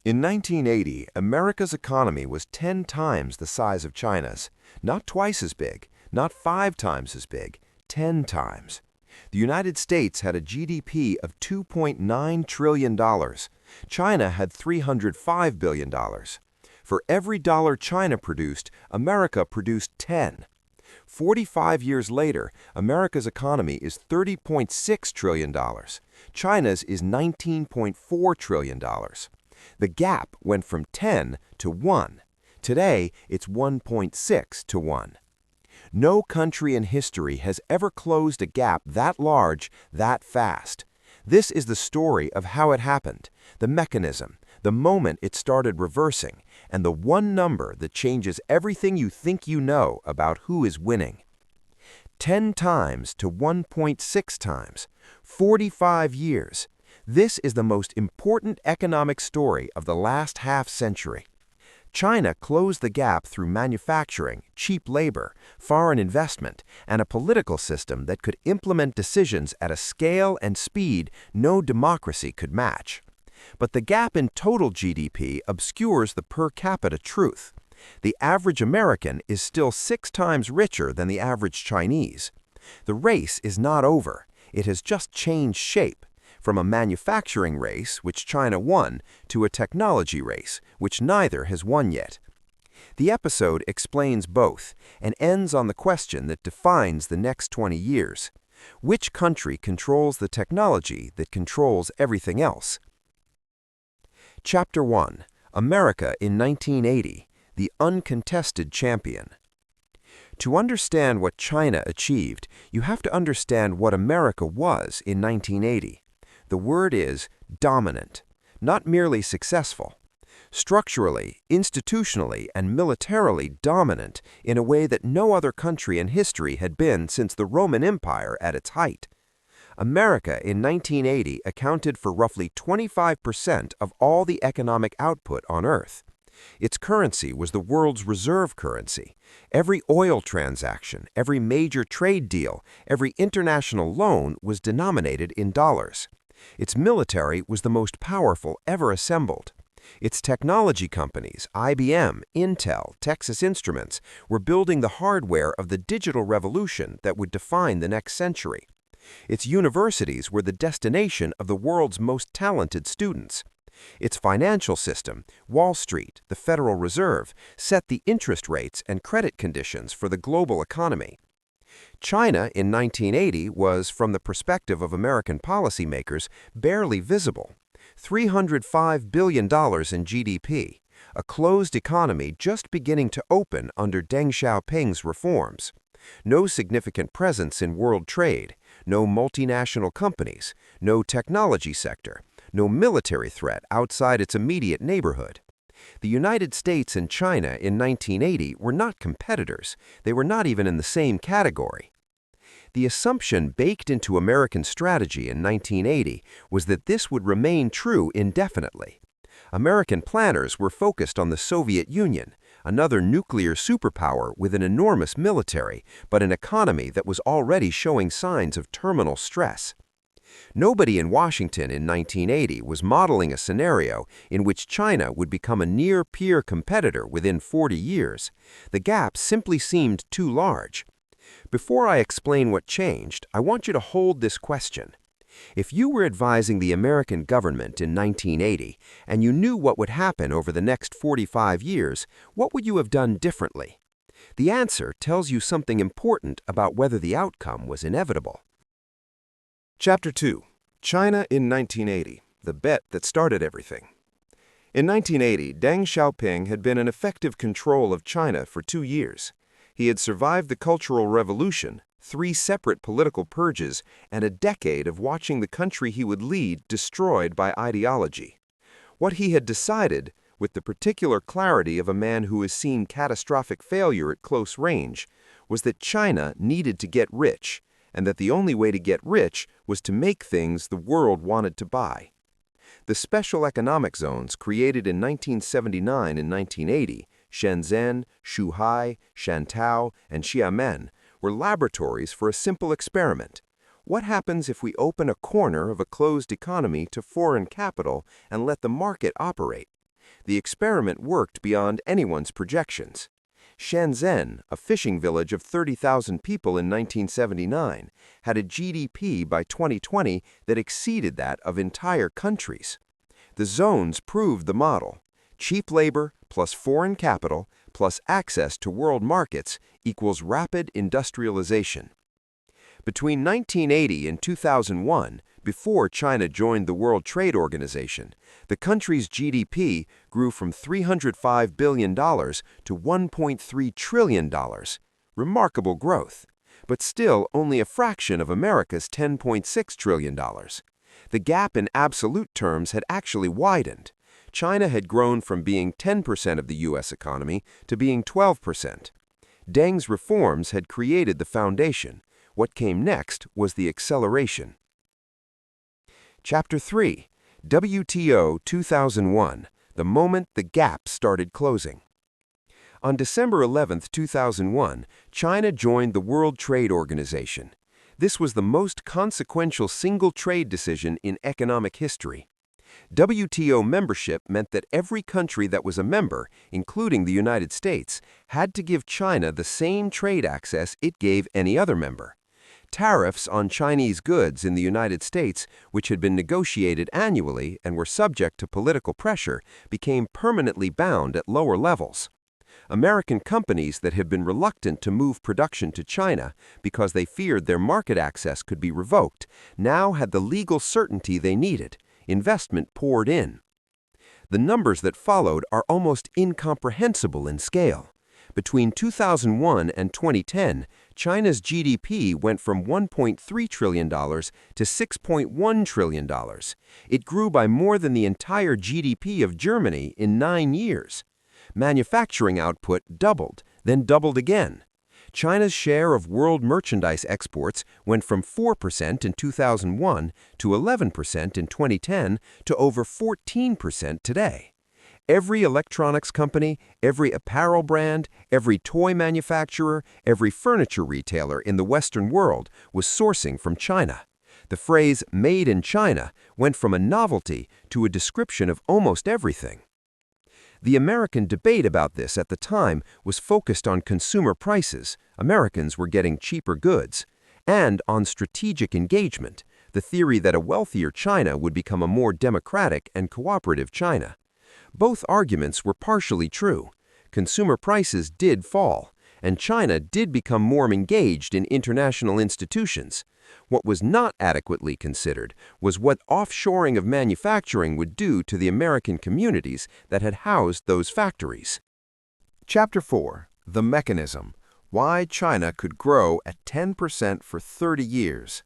In 1980, America's economy was 10 times the size of China's. Not twice as big, not 5 times as big, 10 times. The United States had a GDP of $2.9 trillion. China had $305 billion. For every dollar China produced, America produced 10. 45 years later, America's economy is $30.6 trillion. China's is $19.4 trillion. The gap went from 10 to 1. Today, it's 1.6 to 1. No country in history has ever closed a gap that large, that fast. This is the story of how it happened, the mechanism, the moment it started reversing, and the one number that changes everything you think you know about who is winning. 10 times to 1.6 times, 45 years. This is the most important economic story of the last half-century. China closed the gap through manufacturing, cheap labor, foreign investment, and a political system that could implement decisions at a scale and speed no democracy could match. But the gap in total GDP obscures the per capita truth. The average American is still 6 times richer than the average Chinese. The race is not over. It has just changed shape, from a manufacturing race, which China won, to a technology race, which neither has won yet. The episode explains both and ends on the question that defines the next 20 years. Which country controls the technology that controls everything else? Chapter 1. America in 1980, the uncontested champion. To understand what China achieved, you have to understand what America was in 1980. The word is dominant, not merely successful. Structurally, institutionally, and militarily dominant in a way that no other country in history had been since the Roman Empire at its height. America in 1980 accounted for roughly 25% of all the economic output on Earth. Its currency was the world's reserve currency. Every oil transaction, every major trade deal, every international loan was denominated in dollars. Its military was the most powerful ever assembled. Its technology companies, IBM, Intel, Texas Instruments, were building the hardware of the digital revolution that would define the next century. Its universities were the destination of the world's most talented students. Its financial system, Wall Street, the Federal Reserve, set the interest rates and credit conditions for the global economy. China in 1980 was, from the perspective of American policymakers, barely visible. $305 billion in GDP, a closed economy just beginning to open under Deng Xiaoping's reforms. No significant presence in world trade, no multinational companies, no technology sector, no military threat outside its immediate neighborhood. The United States and China in 1980 were not competitors. They were not even in the same category. The assumption baked into American strategy in 1980 was that this would remain true indefinitely. American planners were focused on the Soviet Union, another nuclear superpower with an enormous military, but an economy that was already showing signs of terminal stress. Nobody in Washington in 1980 was modeling a scenario in which China would become a near-peer competitor within 40 years. The gap simply seemed too large. Before I explain what changed, I want you to hold this question. If you were advising the American government in 1980 and you knew what would happen over the next 45 years, what would you have done differently? The answer tells you something important about whether the outcome was inevitable. Chapter 2. China in 1980, the bet that started everything. In 1980, Deng Xiaoping had been in effective control of China for 2 years. He had survived the Cultural Revolution, 3 separate political purges, and a decade of watching the country he would lead destroyed by ideology. What he had decided, with the particular clarity of a man who has seen catastrophic failure at close range, was that China needed to get rich, and that the only way to get rich was to make things the world wanted to buy. The special economic zones created in 1979 and 1980, Shenzhen, Shuhai, Shantou, and Xiamen, were laboratories for a simple experiment. What happens if we open a corner of a closed economy to foreign capital and let the market operate? The experiment worked beyond anyone's projections. Shenzhen, a fishing village of 30,000 people in 1979, had a GDP by 2020 that exceeded that of entire countries. The zones proved the model. Cheap labor plus foreign capital plus access to world markets equals rapid industrialization. Between 1980 and 2001, before China joined the World Trade Organization, the country's GDP grew from $305 billion to $1.3 trillion. Remarkable growth, but still only a fraction of America's $10.6 trillion. The gap in absolute terms had actually widened. China had grown from being 10% of the U.S. economy to being 12%. Deng's reforms had created the foundation. What came next was the acceleration. Chapter 3. WTO 2001, the moment the gap started closing. On December 11, 2001, China joined the World Trade Organization. This was the most consequential single trade decision in economic history. WTO membership meant that every country that was a member, including the United States, had to give China the same trade access it gave any other member. Tariffs on Chinese goods in the United States, which had been negotiated annually and were subject to political pressure, became permanently bound at lower levels. American companies that had been reluctant to move production to China because they feared their market access could be revoked now had the legal certainty they needed. Investment poured in. The numbers that followed are almost incomprehensible in scale. Between 2001 and 2010, China's GDP went from $1.3 trillion to $6.1 trillion. It grew by more than the entire GDP of Germany in 9 years. Manufacturing output doubled, then doubled again. China's share of world merchandise exports went from 4% in 2001 to 11% in 2010 to over 14% today. Every electronics company, every apparel brand, every toy manufacturer, every furniture retailer in the Western world was sourcing from China. The phrase "made in China" went from a novelty to a description of almost everything. The American debate about this at the time was focused on consumer prices, Americans were getting cheaper goods, and on strategic engagement, the theory that a wealthier China would become a more democratic and cooperative China. Both arguments were partially true. Consumer prices did fall, and China did become more engaged in international institutions. What was not adequately considered was what offshoring of manufacturing would do to the American communities that had housed those factories. Chapter 4. The Mechanism. Why China could grow at 10% for 30 years.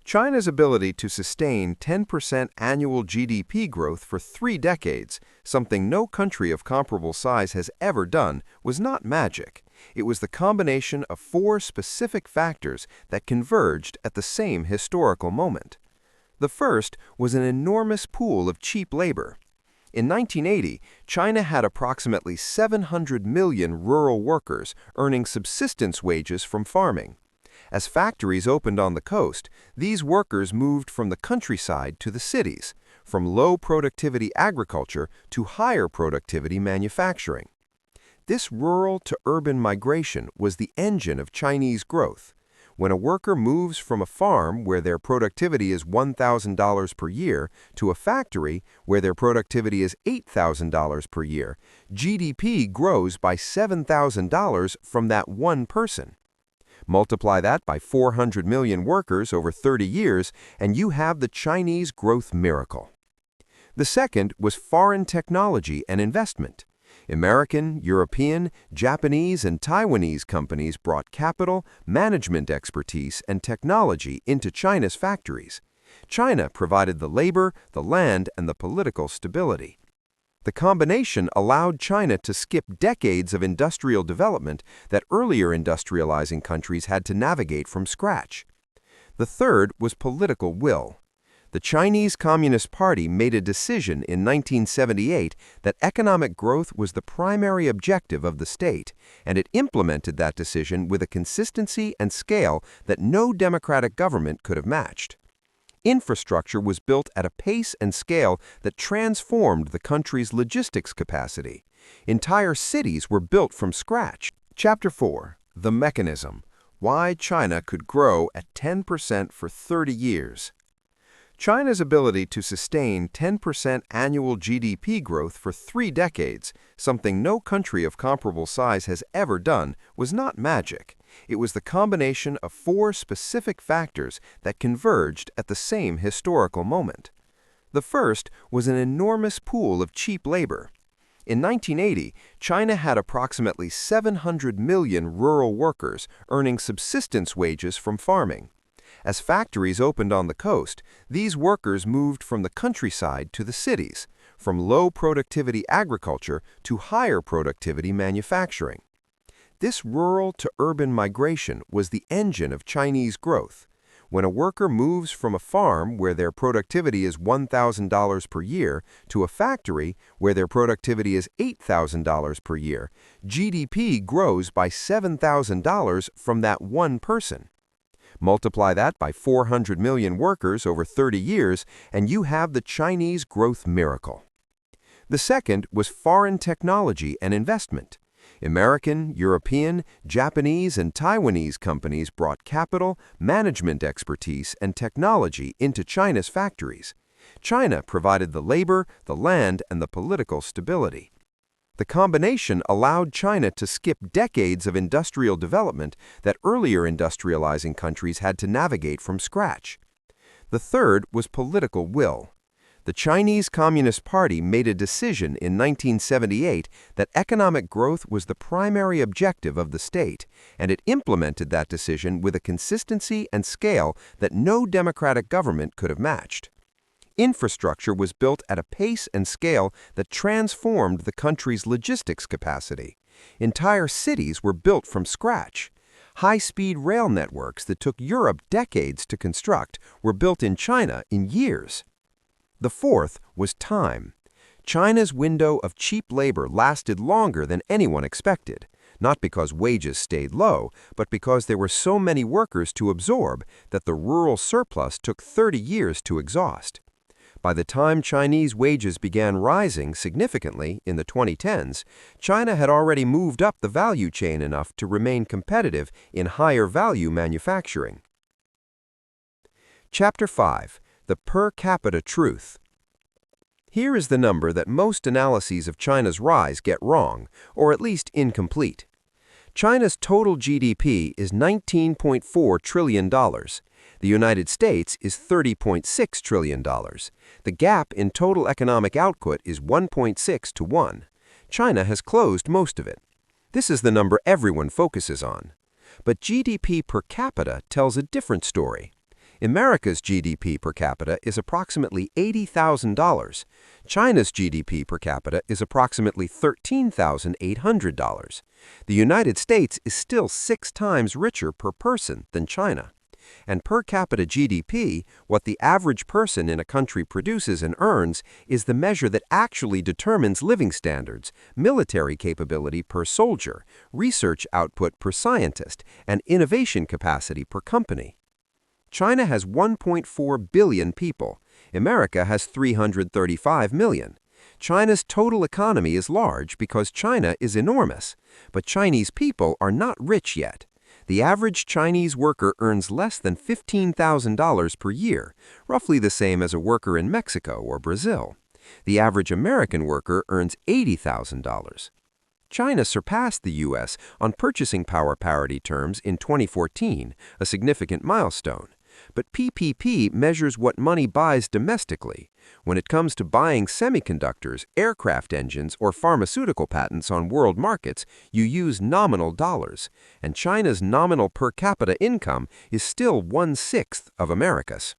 China's ability to sustain 10% annual GDP growth for 3 decades, something no country of comparable size has ever done, was not magic. It was the combination of 4 specific factors that converged at the same historical moment. The first was an enormous pool of cheap labor. In 1980, China had approximately 700 million rural workers earning subsistence wages from farming. As factories opened on the coast, these workers moved from the countryside to the cities, from low-productivity agriculture to higher-productivity manufacturing. This rural-to-urban migration was the engine of Chinese growth. When a worker moves from a farm where their productivity is $1,000 per year to a factory where their productivity is $8,000 per year, GDP grows by $7,000 from that one person. Multiply that by 400 million workers over 30 years, and you have the Chinese growth miracle. The second was foreign technology and investment. American, European, Japanese, and Taiwanese companies brought capital, management expertise, and technology into China's factories. China provided the labor, the land, and the political stability. The combination allowed China to skip decades of industrial development that earlier industrializing countries had to navigate from scratch. The third was political will. The Chinese Communist Party made a decision in 1978 that economic growth was the primary objective of the state, and it implemented that decision with a consistency and scale that no democratic government could have matched. Infrastructure was built at a pace and scale that transformed the country's logistics capacity. Entire cities were built from scratch. Chapter 4. The Mechanism. Why China could grow at 10% for 30 years. China's ability to sustain 10% annual GDP growth for 3 decades, something no country of comparable size has ever done, was not magic. It was the combination of 4 specific factors that converged at the same historical moment. The first was an enormous pool of cheap labor. In 1980, China had approximately 700 million rural workers earning subsistence wages from farming. As factories opened on the coast, these workers moved from the countryside to the cities, from low-productivity agriculture to higher-productivity manufacturing. This rural-to-urban migration was the engine of Chinese growth. When a worker moves from a farm where their productivity is $1,000 per year to a factory where their productivity is $8,000 per year, GDP grows by $7,000 from that one person. Multiply that by 400 million workers over 30 years, and you have the Chinese growth miracle. The second was foreign technology and investment. American, European, Japanese, and Taiwanese companies brought capital, management expertise, and technology into China's factories. China provided the labor, the land, and the political stability. The combination allowed China to skip decades of industrial development that earlier industrializing countries had to navigate from scratch. The third was political will. The Chinese Communist Party made a decision in 1978 that economic growth was the primary objective of the state, and it implemented that decision with a consistency and scale that no democratic government could have matched. Infrastructure was built at a pace and scale that transformed the country's logistics capacity. Entire cities were built from scratch. High-speed rail networks that took Europe decades to construct were built in China in years. The fourth was time. China's window of cheap labor lasted longer than anyone expected, not because wages stayed low, but because there were so many workers to absorb that the rural surplus took 30 years to exhaust. By the time Chinese wages began rising significantly in the 2010s, China had already moved up the value chain enough to remain competitive in higher-value manufacturing. Chapter 5. The Per Capita Truth. Here is the number that most analyses of China's rise get wrong, or at least incomplete. China's total GDP is $19.4 trillion. The United States is $30.6 trillion. The gap in total economic output is 1.6 to 1. China has closed most of it. This is the number everyone focuses on. But GDP per capita tells a different story. America's GDP per capita is approximately $80,000. China's GDP per capita is approximately $13,800. The United States is still 6 times richer per person than China. And per capita GDP, what the average person in a country produces and earns, is the measure that actually determines living standards, military capability per soldier, research output per scientist, and innovation capacity per company. China has 1.4 billion people. America has 335 million. China's total economy is large because China is enormous, but Chinese people are not rich yet. The average Chinese worker earns less than $15,000 per year, roughly the same as a worker in Mexico or Brazil. The average American worker earns $80,000. China surpassed the U.S. on purchasing power parity terms in 2014, a significant milestone. But PPP measures what money buys domestically. When it comes to buying semiconductors, aircraft engines, or pharmaceutical patents on world markets, you use nominal dollars, and China's nominal per capita income is still 1/6 of America's.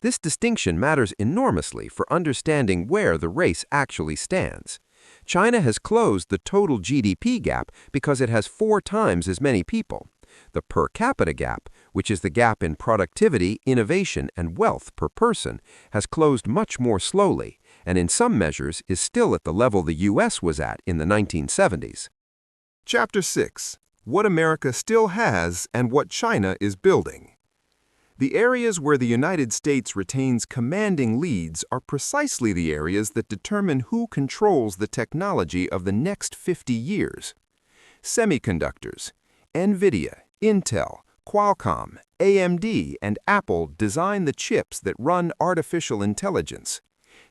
This distinction matters enormously for understanding where the race actually stands. China has closed the total GDP gap because it has 4 times as many people. The per capita gap, which is the gap in productivity, innovation, and wealth per person, has closed much more slowly, and in some measures is still at the level the U.S. was at in the 1970s. Chapter 6. What America Still Has and What China is Building. The areas where the United States retains commanding leads are precisely the areas that determine who controls the technology of the next 50 years. Semiconductors. NVIDIA, Intel, Qualcomm, AMD, and Apple design the chips that run artificial intelligence.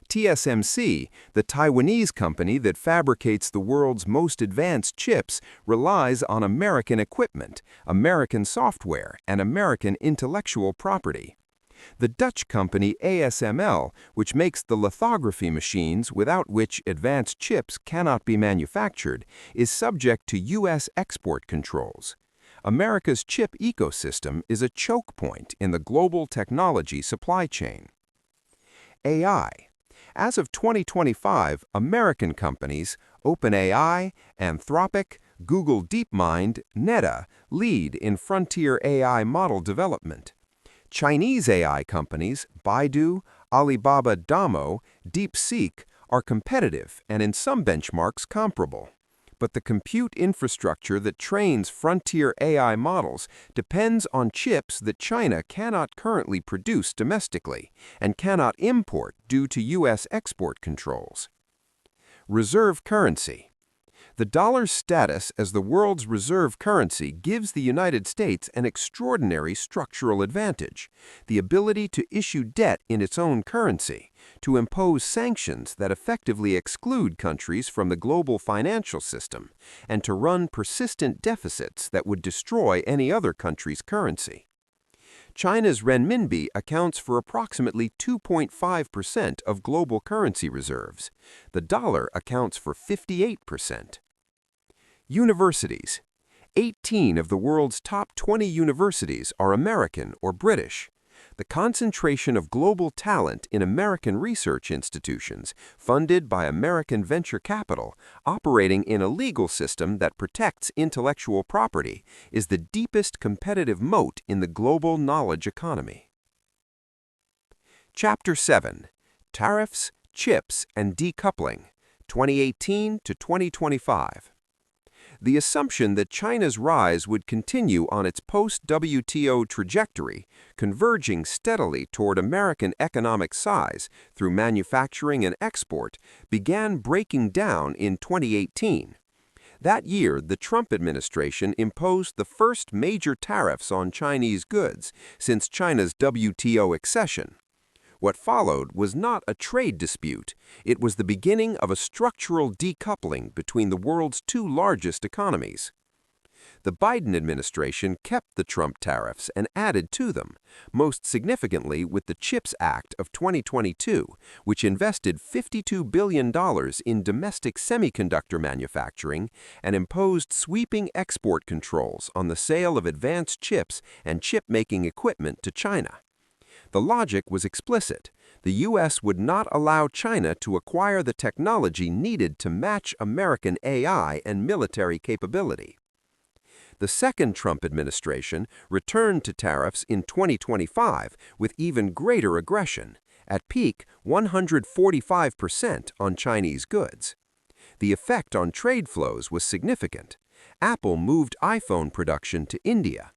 TSMC, the Taiwanese company that fabricates the world's most advanced chips, relies on American equipment, American software, and American intellectual property. The Dutch company ASML, which makes the lithography machines without which advanced chips cannot be manufactured, is subject to U.S. export controls. America's chip ecosystem is a choke point in the global technology supply chain. AI. As of 2025, American companies, OpenAI, Anthropic, Google DeepMind, Meta, lead in frontier AI model development. Chinese AI companies, Baidu, Alibaba Damo, DeepSeek, are competitive and in some benchmarks comparable. But the compute infrastructure that trains frontier AI models depends on chips that China cannot currently produce domestically and cannot import due to U.S. export controls. Reserve currency. The dollar's status as the world's reserve currency gives the United States an extraordinary structural advantage: the ability to issue debt in its own currency, to impose sanctions that effectively exclude countries from the global financial system, and to run persistent deficits that would destroy any other country's currency. China's renminbi accounts for approximately 2.5% of global currency reserves. The dollar accounts for 58%. Universities. 18 of the world's top 20 universities are American or British. The concentration of global talent in American research institutions, funded by American venture capital, operating in a legal system that protects intellectual property, is the deepest competitive moat in the global knowledge economy. Chapter 7. Tariffs, Chips, and Decoupling, 2018 to 2025. The assumption that China's rise would continue on its post-WTO trajectory, converging steadily toward American economic size through manufacturing and export, began breaking down in 2018. That year, the Trump administration imposed the first major tariffs on Chinese goods since China's WTO accession. What followed was not a trade dispute. It was the beginning of a structural decoupling between the world's two largest economies. The Biden administration kept the Trump tariffs and added to them, most significantly with the CHIPS Act of 2022, which invested $52 billion in domestic semiconductor manufacturing and imposed sweeping export controls on the sale of advanced chips and chip-making equipment to China. The logic was explicit. The U.S. would not allow China to acquire the technology needed to match American AI and military capability. The second Trump administration returned to tariffs in 2025 with even greater aggression, at peak 145% on Chinese goods. The effect on trade flows was significant. Apple moved iPhone production to India.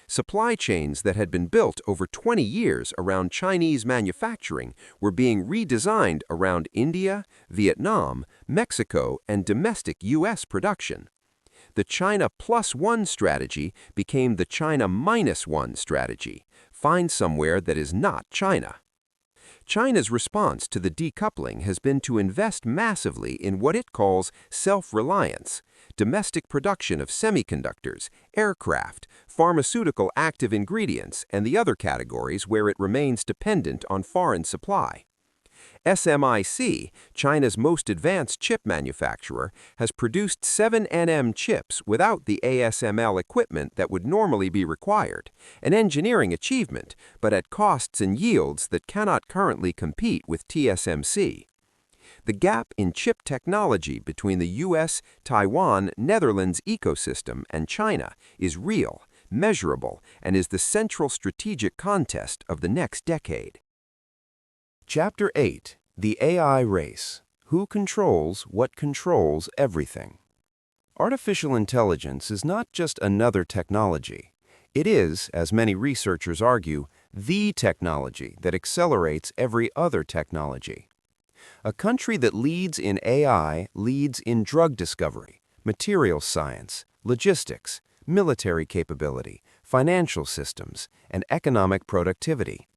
Supply chains that had been built over 20 years around Chinese manufacturing were being redesigned around India, Vietnam, Mexico, and domestic U.S. production. The China Plus One strategy became the China Minus One strategy: find somewhere that is not China. China's response to the decoupling has been to invest massively in what it calls self-reliance, domestic production of semiconductors, aircraft, pharmaceutical active ingredients, and the other categories where it remains dependent on foreign supply. SMIC, China's most advanced chip manufacturer, has produced 7nm chips without the ASML equipment that would normally be required, an engineering achievement, but at costs and yields that cannot currently compete with TSMC. The gap in chip technology between the U.S., Taiwan, Netherlands ecosystem and China is real, measurable, and is the central strategic contest of the next decade. Chapter 8. The AI Race. Who controls what controls everything? Artificial intelligence is not just another technology. It is, as many researchers argue, the technology that accelerates every other technology. A country that leads in AI leads in drug discovery, materials science, logistics, military capability, financial systems, and economic productivity.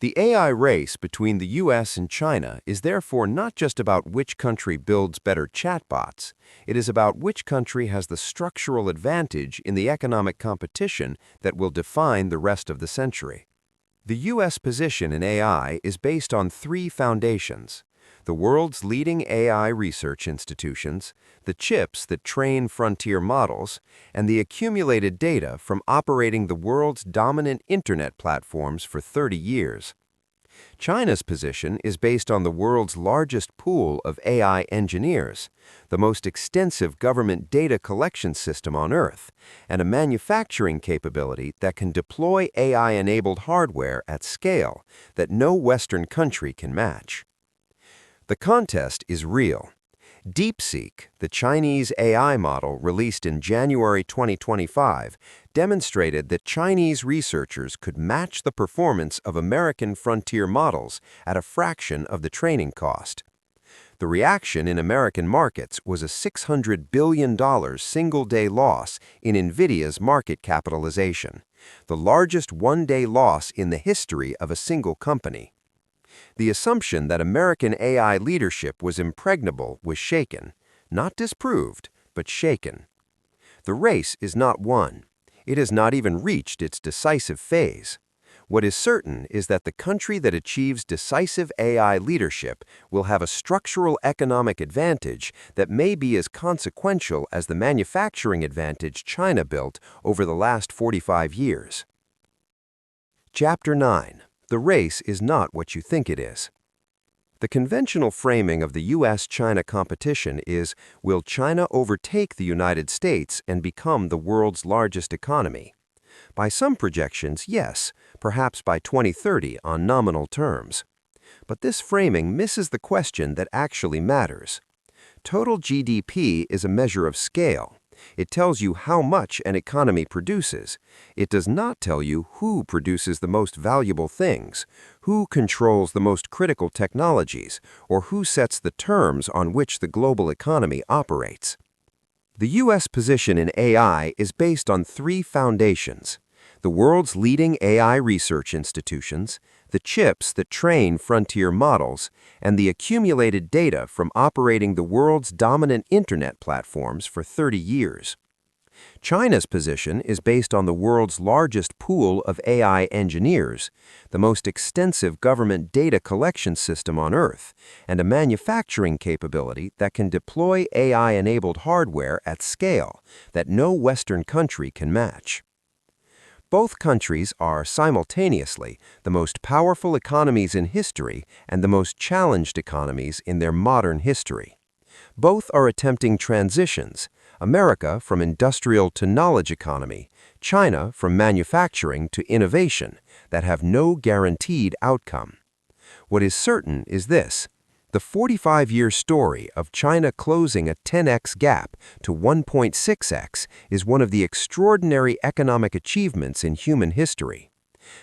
The AI race between the US and China is therefore not just about which country builds better chatbots, it is about which country has the structural advantage in the economic competition that will define the rest of the century. The US position in AI is based on three foundations: the world's leading AI research institutions, the chips that train frontier models, and the accumulated data from operating the world's dominant internet platforms for 30 years. China's position is based on the world's largest pool of AI engineers, the most extensive government data collection system on Earth, and a manufacturing capability that can deploy AI-enabled hardware at scale that no Western country can match. The contest is real. DeepSeek, the Chinese AI model released in January 2025, demonstrated that Chinese researchers could match the performance of American frontier models at a fraction of the training cost. The reaction in American markets was a $600 billion single-day loss in NVIDIA's market capitalization, the largest one-day loss in the history of a single company. The assumption that American AI leadership was impregnable was shaken, not disproved, but shaken. The race is not won. It has not even reached its decisive phase. What is certain is that the country that achieves decisive AI leadership will have a structural economic advantage that may be as consequential as the manufacturing advantage China built over the last 45 years. Chapter 9. The race is not what you think it is. The conventional framing of the US-China competition is, will China overtake the United States and become the world's largest economy? By some projections, yes, perhaps by 2030 on nominal terms. But this framing misses the question that actually matters. Total GDP is a measure of scale. It tells you how much an economy produces. It does not tell you who produces the most valuable things, who controls the most critical technologies, or who sets the terms on which the global economy operates. The U.S. position in AI is based on three foundations: the world's leading AI research institutions, the chips that train frontier models, and the accumulated data from operating the world's dominant internet platforms for 30 years. China's position is based on the world's largest pool of AI engineers, the most extensive government data collection system on Earth, and a manufacturing capability that can deploy AI-enabled hardware at scale that no Western country can match. Both countries are simultaneously the most powerful economies in history and the most challenged economies in their modern history. Both are attempting transitions, America from industrial to knowledge economy, China from manufacturing to innovation, that have no guaranteed outcome. What is certain is this: the 45-year story of China closing a 10x gap to 1.6x is one of the extraordinary economic achievements in human history.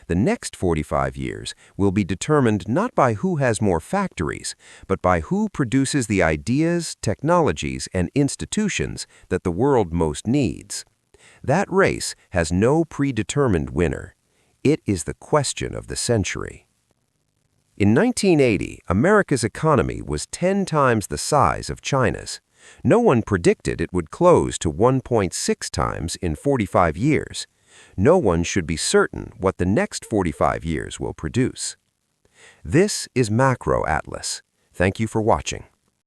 The next 45 years will be determined not by who has more factories, but by who produces the ideas, technologies, and institutions that the world most needs. That race has no predetermined winner. It is the question of the century. In 1980, America's economy was 10 times the size of China's. No one predicted it would close to 1.6 times in 45 years. No one should be certain what the next 45 years will produce. This is Macro Atlas. Thank you for watching.